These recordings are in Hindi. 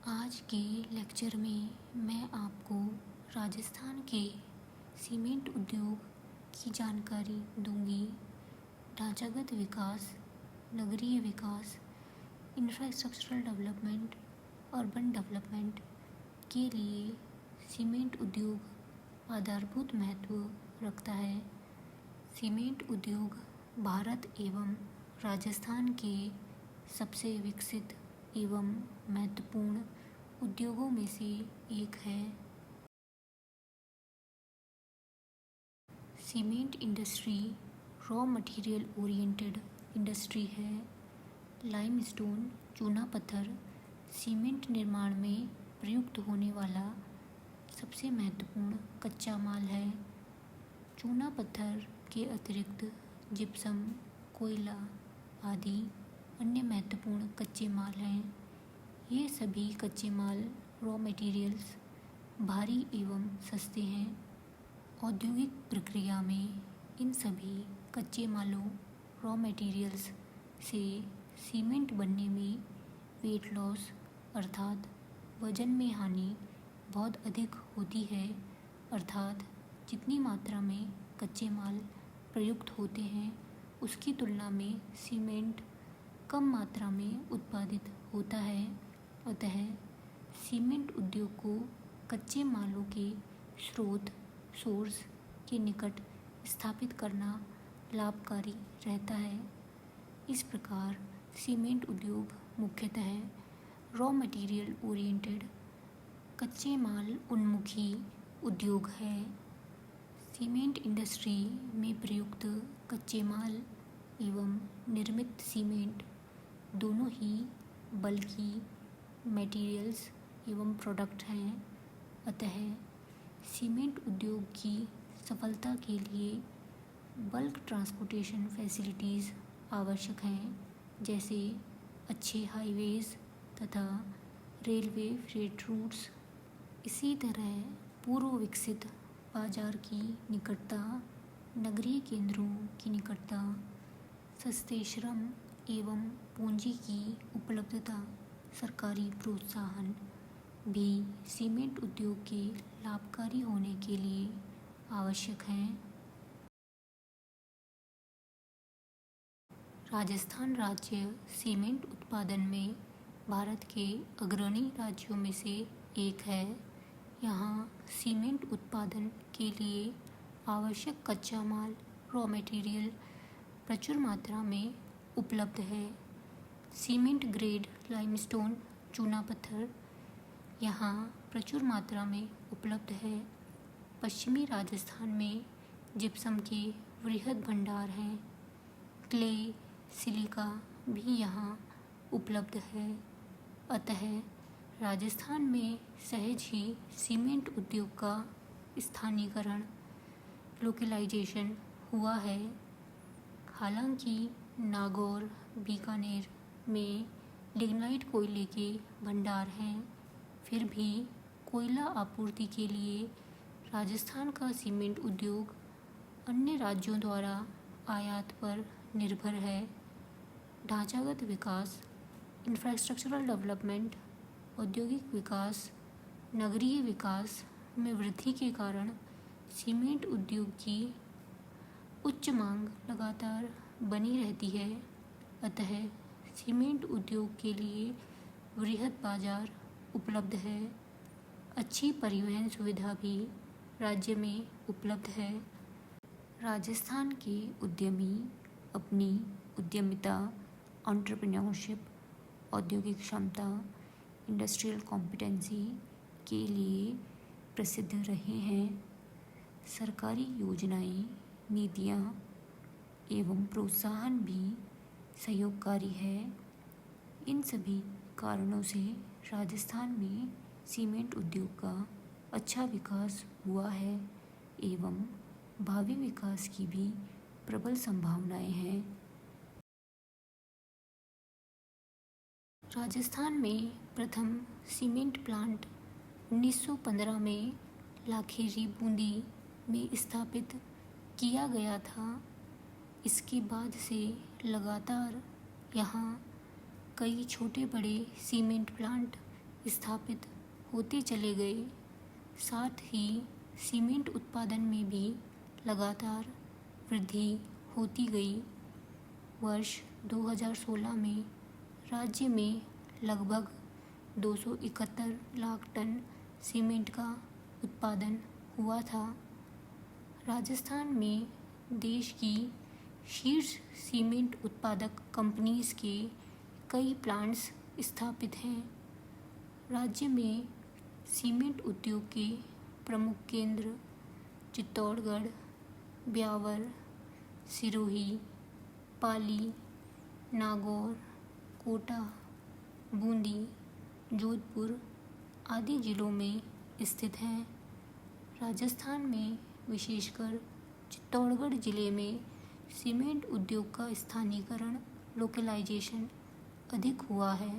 आज के लेक्चर में मैं आपको राजस्थान के सीमेंट उद्योग की जानकारी दूंगी। ढांचागत विकास, नगरीय विकास, इंफ्रास्ट्रक्चरल डेवलपमेंट, अर्बन डेवलपमेंट के लिए सीमेंट उद्योग आधारभूत महत्व रखता है। सीमेंट उद्योग भारत एवं राजस्थान के सबसे विकसित एवं महत्वपूर्ण उद्योगों में से एक है। Cement industry raw material oriented industry है। लाइमस्टोन, चूना पत्थर सीमेंट निर्माण में प्रयुक्त होने वाला सबसे महत्वपूर्ण कच्चा माल है। चूना पत्थर के अतिरिक्त जिप्सम, कोयला आदि अन्य महत्वपूर्ण कच्चे माल हैं। ये सभी कच्चे माल रॉ मटेरियल्स भारी एवं सस्ते हैं। औद्योगिक प्रक्रिया में इन सभी कच्चे मालों रॉ मटेरियल्स से सीमेंट बनने में वेट लॉस अर्थात वजन में हानि बहुत अधिक होती है। अर्थात जितनी मात्रा में कच्चे माल प्रयुक्त होते हैं उसकी तुलना में सीमेंट कम मात्रा में उत्पादित होता है। अतः सीमेंट उद्योग को कच्चे मालों के सोर्स के निकट स्थापित करना लाभकारी रहता है। इस प्रकार सीमेंट उद्योग मुख्यतः रॉ मटेरियल ओरिएंटेड कच्चे माल उन्मुखी उद्योग है। सीमेंट इंडस्ट्री में प्रयुक्त कच्चे माल एवं निर्मित सीमेंट दोनों ही बल्की मटेरियल्स एवं प्रोडक्ट हैं। अतः सीमेंट उद्योग की सफलता के लिए बल्क ट्रांसपोर्टेशन फैसिलिटीज़ आवश्यक हैं, जैसे अच्छे हाईवेज़ तथा रेलवे फ्रेट रूट्स। इसी तरह पूर्व विकसित बाजार की निकटता, नगरीय केंद्रों की निकटता, सस्ते श्रम एवं पूंजी की उपलब्धता, सरकारी प्रोत्साहन भी सीमेंट उद्योग के लाभकारी होने के लिए आवश्यक हैं। राजस्थान राज्य सीमेंट उत्पादन में भारत के अग्रणी राज्यों में से एक है। यहाँ सीमेंट उत्पादन के लिए आवश्यक कच्चा माल रॉ मटेरियल प्रचुर मात्रा में उपलब्ध है। सीमेंट ग्रेड लाइमस्टोन, चूना पत्थर यहाँ प्रचुर मात्रा में उपलब्ध है। पश्चिमी राजस्थान में जिप्सम के वृहद भंडार हैं। क्ले, सिलिका भी यहाँ उपलब्ध है। अतः राजस्थान में सहज ही सीमेंट उद्योग का स्थानीयकरण, लोकलाइजेशन हुआ है। हालांकि नागौर, बीकानेर में लिग्नाइट कोयले के भंडार हैं, फिर भी कोयला आपूर्ति के लिए राजस्थान का सीमेंट उद्योग अन्य राज्यों द्वारा आयात पर निर्भर है। ढांचागत विकास, इंफ्रास्ट्रक्चरल डेवलपमेंट, औद्योगिक विकास, नगरीय विकास में वृद्धि के कारण सीमेंट उद्योग की उच्च मांग लगातार बनी रहती है। अतः सीमेंट उद्योग के लिए वृहद बाजार उपलब्ध है। अच्छी परिवहन सुविधा भी राज्य में उपलब्ध है। राजस्थान के उद्यमी अपनी उद्यमिता, एंटरप्रेन्योरशिप, औद्योगिक क्षमता, इंडस्ट्रियल कॉम्पिटेंसी के लिए प्रसिद्ध रहे हैं। सरकारी योजनाएं, नीतियाँ एवं प्रोत्साहन भी सहयोगकारी है। इन सभी कारणों से राजस्थान में सीमेंट उद्योग का अच्छा विकास हुआ है एवं भावी विकास की भी प्रबल संभावनाएं हैं। राजस्थान में प्रथम सीमेंट प्लांट 1915 में लाखेरी बूंदी में स्थापित किया गया था। इसके बाद से लगातार यहाँ कई छोटे बड़े सीमेंट प्लांट स्थापित होते चले गए। साथ ही सीमेंट उत्पादन में भी लगातार वृद्धि होती गई। वर्ष 2016 में राज्य में लगभग 271 लाख टन सीमेंट का उत्पादन हुआ था। राजस्थान में देश की शीर्ष सीमेंट उत्पादक कंपनीज के कई प्लांट्स स्थापित हैं। राज्य में सीमेंट उद्योग के प्रमुख केंद्र चित्तौड़गढ़, ब्यावर, सिरोही, पाली, नागौर, कोटा, बूंदी, जोधपुर आदि जिलों में स्थित हैं। राजस्थान में विशेषकर चित्तौड़गढ़ जिले में सीमेंट उद्योग का स्थानीयकरण लोकलाइजेशन अधिक हुआ है।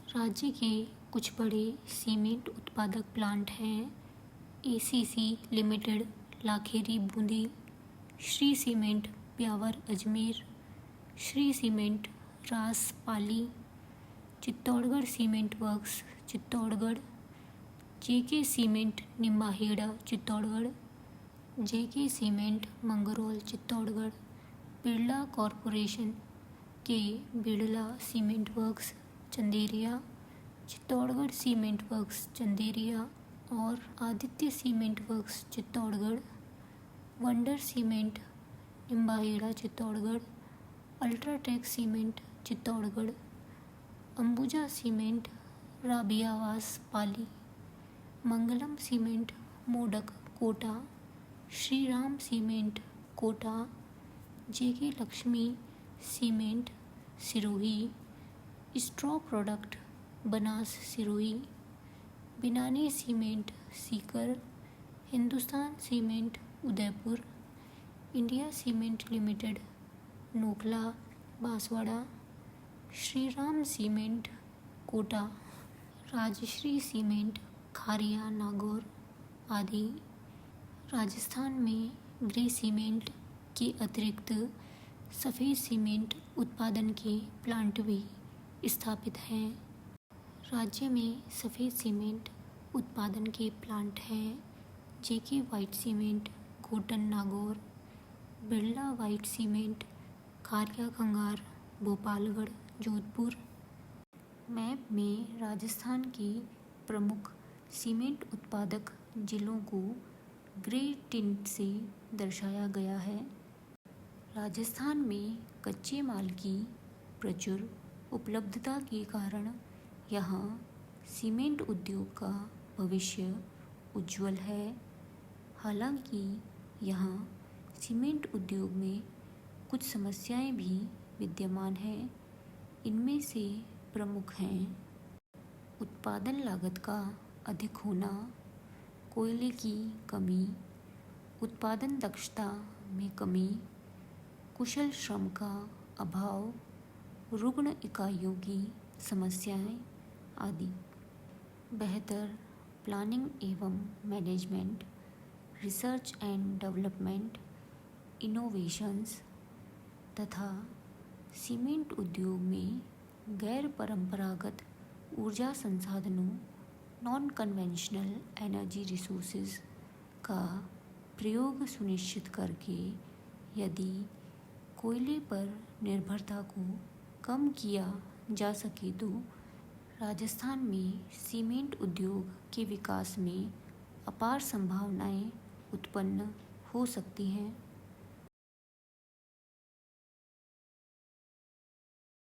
राज्य के कुछ बड़े सीमेंट उत्पादक प्लांट हैं ACC limited Lakheri Bundi, Shree cement Beawar Ajmer, Shree cement Ras Pali, Chittorgarh cement works Chittorgarh, JK cement Nimbahera Chittorgarh, JK cement Mangrol Chittorgarh, Birla corporation के Birla cement works Chanderia, Chittorgarh cement works Chanderia और Aditya cement works Chittorgarh, Wonder cement Nimbahera Chittorgarh, UltraTech cement Chittorgarh, Ambuja cement Rabiyawas Pali, Mangalam cement Modak Kota, Shriram cement Kota, JK Lakshmi cement Sirohi, straw product Banas Sirohi, बिनानी cement Sikar, Hindustan cement Udaipur, India cement limited Nokhla Banswara, Shriram cement Kota, Rajshree cement Kharia Nagaur आदि। राजस्थान में ग्रे सीमेंट के अतिरिक्त सफ़ेद सीमेंट उत्पादन के प्लांट भी स्थापित हैं। राज्य में सफ़ेद सीमेंट उत्पादन के प्लांट हैं JK white cement Gotan Nagaur, Birla white cement Kharia Khangar Bhopalgarh Jodhpur. Map में राजस्थान के प्रमुख सीमेंट उत्पादक जिलों को ग्रे टिंट से दर्शाया गया है। राजस्थान में कच्चे माल की प्रचुर उपलब्धता के कारण यहाँ सीमेंट उद्योग का भविष्य उज्जवल है। हालांकि यहाँ सीमेंट उद्योग में कुछ समस्याएं भी विद्यमान हैं। इनमें से प्रमुख हैं उत्पादन लागत का अधिक होना, कोयले की कमी, उत्पादन दक्षता में कमी, कुशल श्रम का अभाव, रुग्ण इकाइयों की समस्याएं आदि। बेहतर प्लानिंग एवं management, research and development, innovations तथा सीमेंट उद्योग में गैर परंपरागत ऊर्जा संसाधनों नॉन कन्वेंशनल एनर्जी रिसोर्सेज का प्रयोग सुनिश्चित करके यदि कोयले पर निर्भरता को कम किया जा सके तो राजस्थान में सीमेंट उद्योग के विकास में अपार संभावनाएं उत्पन्न हो सकती हैं।